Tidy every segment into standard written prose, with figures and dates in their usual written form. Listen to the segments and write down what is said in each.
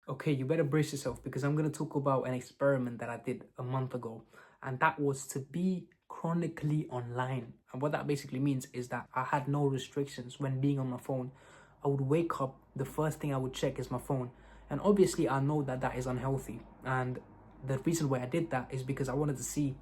Okay, you better brace yourself because I'm going to talk about an experiment that I did a month ago, and that was to be chronically online. And what that basically means is that I had no restrictions when being on my phone. I would wake up, the first thing I would check is my phone. And obviously, I know that that is unhealthy. And the reason why I did that is because I wanted to see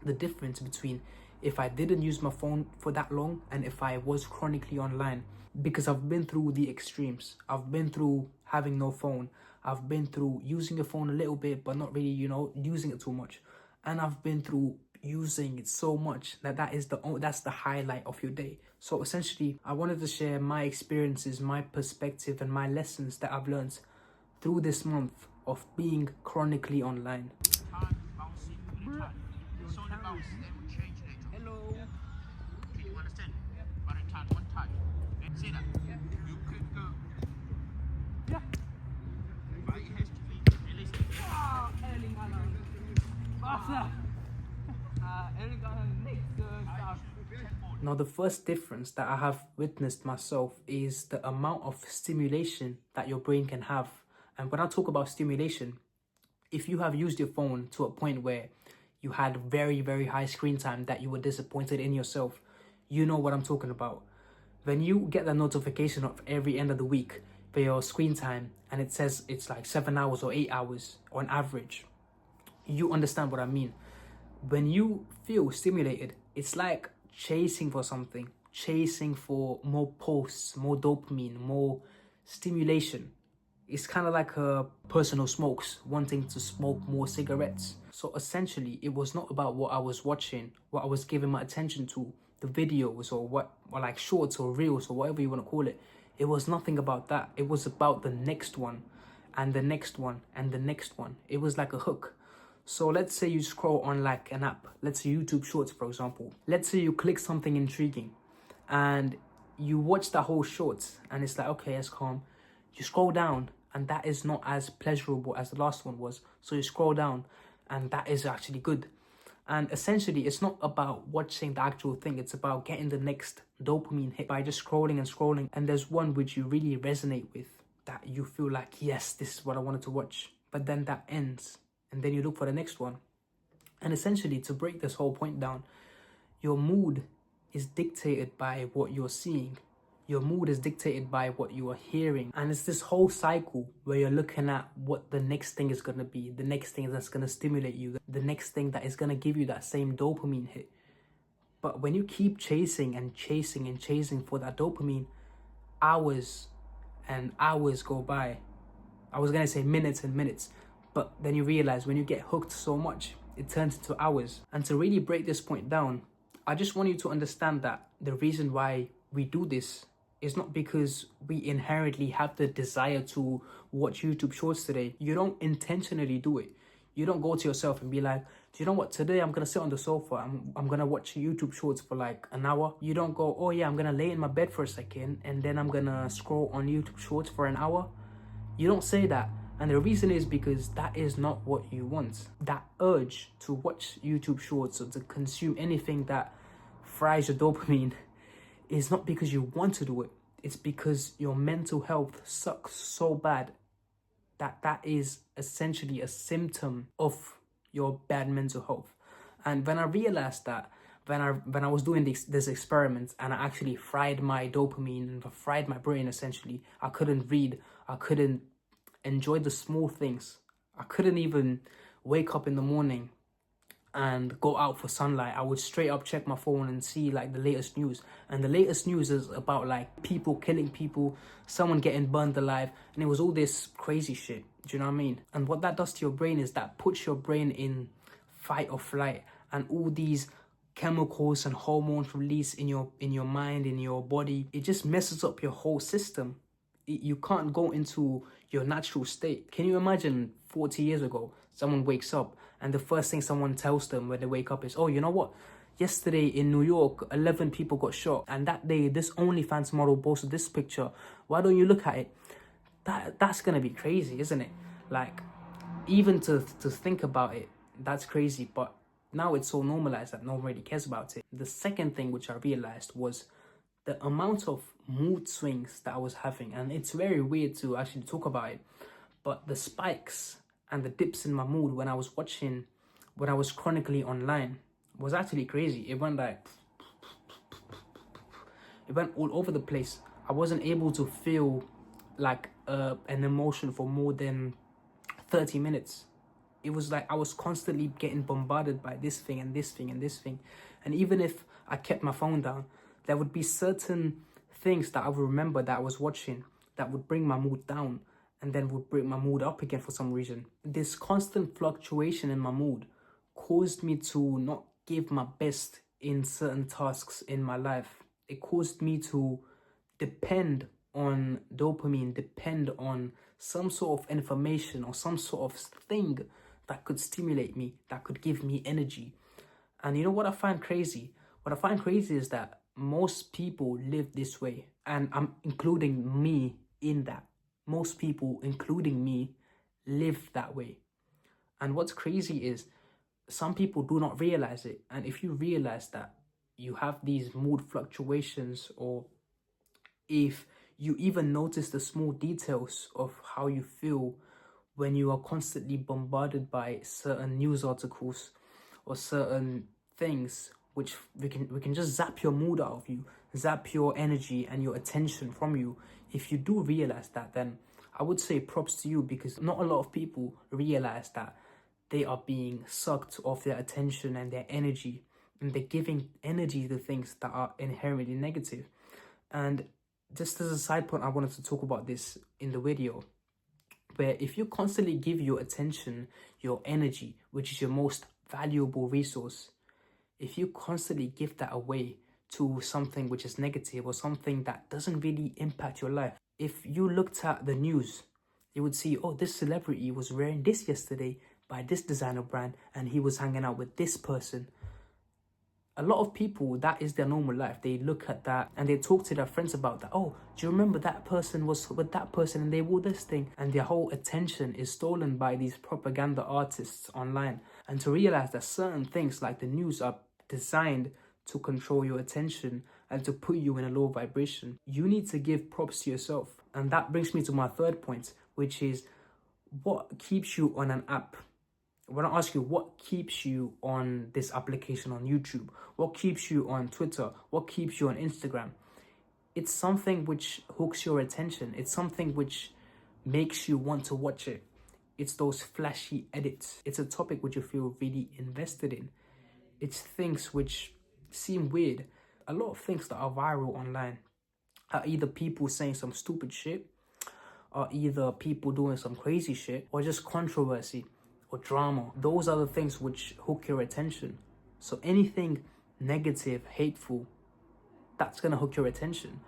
the difference between if I didn't use my phone for that long and if I was chronically online. Because I've been through the extremes. I've been through having no phone. I've been through using a phone a little bit, but not really, using it too much. And I've been through using it so much that that's the highlight of your day. So essentially, I wanted to share my experiences, my perspective, and my lessons that I've learned through this month of being chronically online. Hello. Okay, you understand? But I turn one time. Say that. You could go. Yeah. But it has to be realistic. Now, the first difference that I have witnessed myself is the amount of stimulation that your brain can have. And when I talk about stimulation, if you have used your phone to a point where you had very, very high screen time that you were disappointed in yourself, you know what I'm talking about. When you get the notification of every end of the week for your screen time and it says it's like 7 hours or 8 hours on average, you understand what I mean. When you feel stimulated, it's like chasing for something, chasing for more posts, more dopamine, more stimulation. It's kind of like a person who smokes wanting to smoke more cigarettes. So essentially, it was not about what I was watching, what I was giving my attention to, the videos or like shorts or reels or whatever you want to call it. It was nothing about that. It was about the next one and the next one and the next one. It was like a hook. So let's say you scroll on like an app, let's say YouTube Shorts, for example. Let's say you click something intriguing and you watch the whole short and it's like, okay, it's calm. You scroll down and that is not as pleasurable as the last one was. So you scroll down and that is actually good. And essentially, it's not about watching the actual thing. It's about getting the next dopamine hit by just scrolling and scrolling. And there's one which you really resonate with that you feel like, yes, this is what I wanted to watch. But then that ends and then you look for the next one. And essentially, to break this whole point down, your mood is dictated by what you're seeing. Your mood is dictated by what you are hearing. And it's this whole cycle where you're looking at what the next thing is going to be, the next thing that's going to stimulate you, the next thing that is going to give you that same dopamine hit. But when you keep chasing and chasing and chasing for that dopamine, hours and hours go by. I was going to say minutes and minutes, but then you realize when you get hooked so much, it turns into hours. And to really break this point down, I just want you to understand that the reason why we do this is not because we inherently have the desire to watch YouTube Shorts today. You don't intentionally do it. You don't go to yourself and be like, do you know what, today I'm going to sit on the sofa, I'm going to watch YouTube Shorts for like an hour. You don't go, oh yeah, I'm going to lay in my bed for a second and then I'm going to scroll on YouTube Shorts for an hour. You don't say that. And the reason is because that is not what you want. That urge to watch YouTube Shorts or to consume anything that fries your dopamine is not because you want to do it. It's because your mental health sucks so bad that is essentially a symptom of your bad mental health. And when I realized that, when I was doing this experiment and I actually fried my dopamine and fried my brain, essentially, I couldn't read, I couldn't enjoy the small things. I couldn't even wake up in the morning and go out for sunlight. I would straight up check my phone and see like the latest news. And the latest news is about like people killing people, someone getting burned alive. And it was all this crazy shit. Do you know what I mean? And what that does to your brain is that puts your brain in fight or flight. And all these chemicals and hormones release in your mind, in your body. It just messes up your whole system. You can't go into your natural state. Can you imagine 40 years ago, someone wakes up and the first thing someone tells them when they wake up is, oh, you know what? Yesterday in New York, 11 people got shot. And that day, this OnlyFans model posted this picture. Why don't you look at it? That's going to be crazy, isn't it? Like, even to think about it, that's crazy. But now it's so normalized that no one really cares about it. The second thing which I realized was the amount of mood swings that I was having. And it's very weird to actually talk about it. But the spikes and the dips in my mood when I was Chronically online was actually crazy. It went all over the place. I wasn't able to feel like an emotion for more than 30 minutes. It was like I was constantly getting bombarded by this thing and this thing and this thing. And even if I kept my phone down, there would be certain things that I would remember that I was watching that would bring my mood down and then would bring my mood up again for some reason. This constant fluctuation in my mood caused me to not give my best in certain tasks in my life. It caused me to depend on dopamine, depend on some sort of information or some sort of thing that could stimulate me, that could give me energy. And you know what I find crazy? What I find crazy is that most people live this way, and I'm including me in that. Most people, including me, live that way. And what's crazy is some people do not realize it. And if you realize that you have these mood fluctuations, or if you even notice the small details of how you feel when you are constantly bombarded by certain news articles or certain things which we can just zap your mood out of you, zap your energy and your attention from you. If you do realize that, then I would say props to you, because not a lot of people realize that they are being sucked off their attention and their energy, and they're giving energy to things that are inherently negative. And just as a side point, I wanted to talk about this in the video, where if you constantly give your attention, your energy, which is your most valuable resource, if you constantly give that away to something which is negative or something that doesn't really impact your life, if you looked at the news, you would see, oh, this celebrity was wearing this yesterday by this designer brand and he was hanging out with this person. A lot of people, that is their normal life. They look at that and they talk to their friends about that. Oh, do you remember that person was with that person and they wore this thing? And their whole attention is stolen by these propaganda artists online. And to realize that certain things like the news are designed to control your attention and to put you in a low vibration, you need to give props to yourself. And that brings me to my third point, which is what keeps you on an app. When I ask you, what keeps you on this application on YouTube? What keeps you on Twitter? What keeps you on Instagram? It's something which hooks your attention. It's something which makes you want to watch it. It's those flashy edits. It's a topic which you feel really invested in. It's things which seem weird. A lot of things that are viral online are either people saying some stupid shit, or either people doing some crazy shit, or just controversy or drama. Those are the things which hook your attention. So anything negative, hateful, that's gonna hook your attention.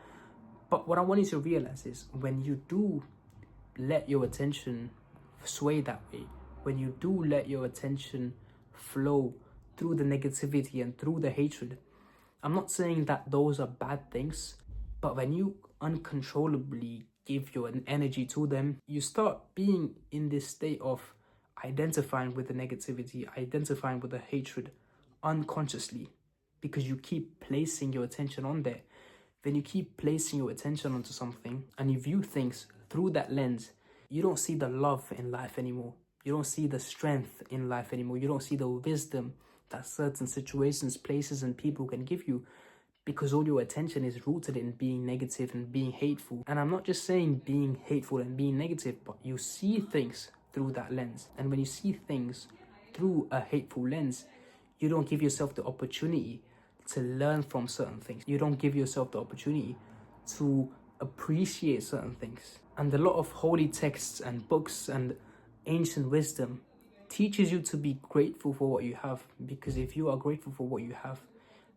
But what I want you to realize is when you do let your attention sway that way, when you do let your attention flow through the negativity and through the hatred, I'm not saying that those are bad things, but when you uncontrollably give your energy to them, you start being in this state of identifying with the negativity, identifying with the hatred unconsciously, because you keep placing your attention on there. Then you keep placing your attention onto something and you view things through that lens. You don't see the love in life anymore. You don't see the strength in life anymore. You don't see the wisdom that certain situations, places, and people can give you, because all your attention is rooted in being negative and being hateful. And I'm not just saying being hateful and being negative, but you see things through that lens. And when you see things through a hateful lens, you don't give yourself the opportunity to learn from certain things. You don't give yourself the opportunity to appreciate certain things. And a lot of holy texts and books and ancient wisdom teaches you to be grateful for what you have, because if you are grateful for what you have,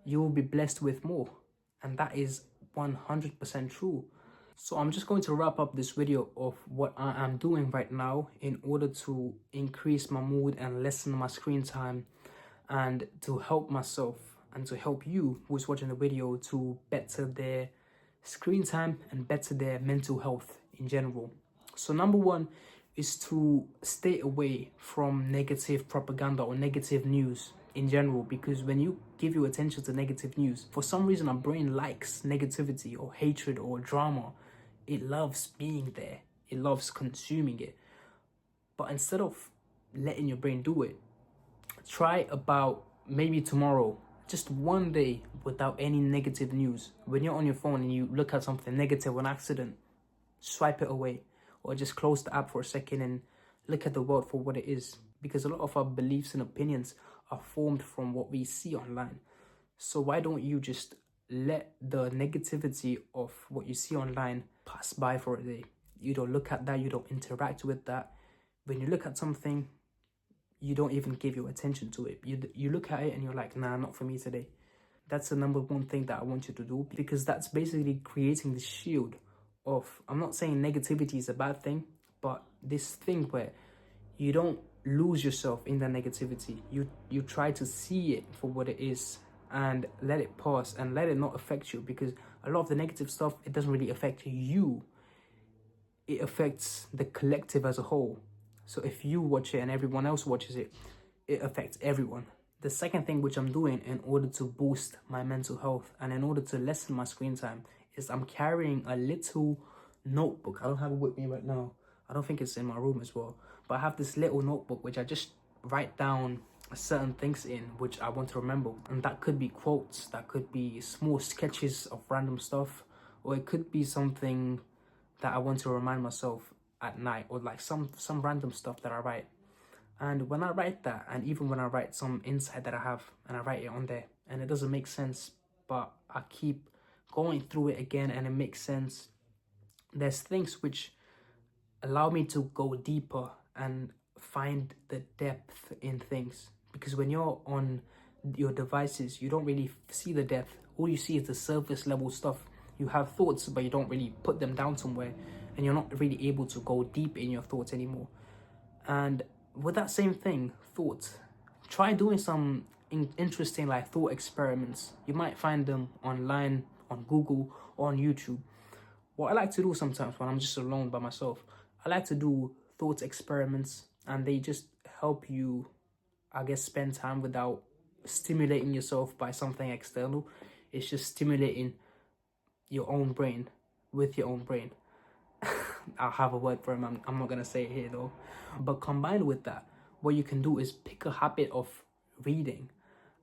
you will be blessed with more. And that is 100% true. So I'm just going to wrap up this video of what I am doing right now in order to increase my mood and lessen my screen time, and to help myself and to help you who's watching the video to better their screen time and better their mental health in general. So number one is to stay away from negative propaganda or negative news in general, because when you give your attention to negative news, for some reason our brain likes negativity or hatred or drama. It loves being there. It loves consuming it. But instead of letting your brain do it, try about maybe tomorrow, just one day without any negative news. When you're on your phone and you look at something negative on accident, swipe it away, or just close the app for a second and look at the world for what it is. Because a lot of our beliefs and opinions are formed from what we see online. So why don't you just let the negativity of what you see online pass by for a day? You don't look at that, you don't interact with that. When you look at something, you don't even give your attention to it. You look at it and you're like, nah, not for me today. That's the number one thing that I want you to do, because that's basically creating this shield of, I'm not saying negativity is a bad thing, but this thing where you don't lose yourself in the negativity. You try to see it for what it is and let it pass and let it not affect you, because a lot of the negative stuff, it doesn't really affect you. It affects the collective as a whole. So if you watch it and everyone else watches it, it affects everyone. The second thing which I'm doing in order to boost my mental health and in order to lessen my screen time is I'm carrying a little notebook. I don't have it with me right now. I don't think it's in my room as well. But I have this little notebook which I just write down certain things in which I want to remember. And that could be quotes, that could be small sketches of random stuff, or it could be something that I want to remind myself at night, or like some random stuff that I write. And when I write that, and even when I write some insight that I have and I write it on there and it doesn't make sense, but I keep going through it again and it makes sense, there's things which allow me to go deeper and find the depth in things. Because when you're on your devices, you don't really see the depth. All you see is the surface level stuff. You have thoughts, but you don't really put them down somewhere, and you're not really able to go deep in your thoughts anymore. And with that same thing, thoughts, try doing some interesting like thought experiments. You might find them online, on Google, or on YouTube. What I like to do sometimes when I'm just alone by myself, I like to do thought experiments, and they just help you, I guess, spend time without stimulating yourself by something external. It's just stimulating your own brain with your own brain. I'll have a word for him. I'm not going to say it here though. But combined with that, what you can do is pick a habit of reading.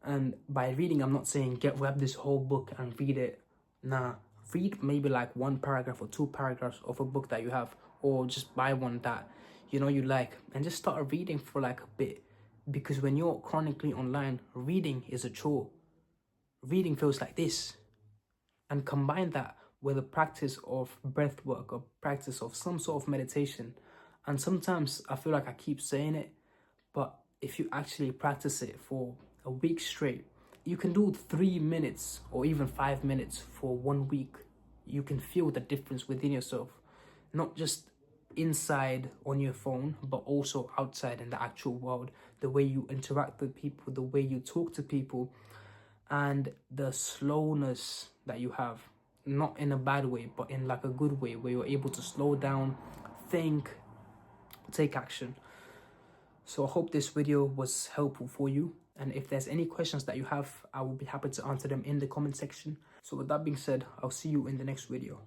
And by reading, I'm not saying grab this whole book and read it. Nah, read maybe like one paragraph or two paragraphs of a book that you have, or just buy one that you know you like, and just start reading for like a bit. Because when you're chronically online, reading is a chore. Reading feels like this. And combine that with a practice of breath work, or practice of some sort of meditation. And sometimes I feel like I keep saying it, but if you actually practice it for a week straight, you can do 3 minutes or even 5 minutes for 1 week. You can feel the difference within yourself, not just inside on your phone, but also outside in the actual world. The way you interact with people, the way you talk to people, and the slowness that you have, not in a bad way, but in like a good way, where you're able to slow down, think, take action. So I hope this video was helpful for you. And if there's any questions that you have, I will be happy to answer them in the comment section. So with that being said, I'll see you in the next video.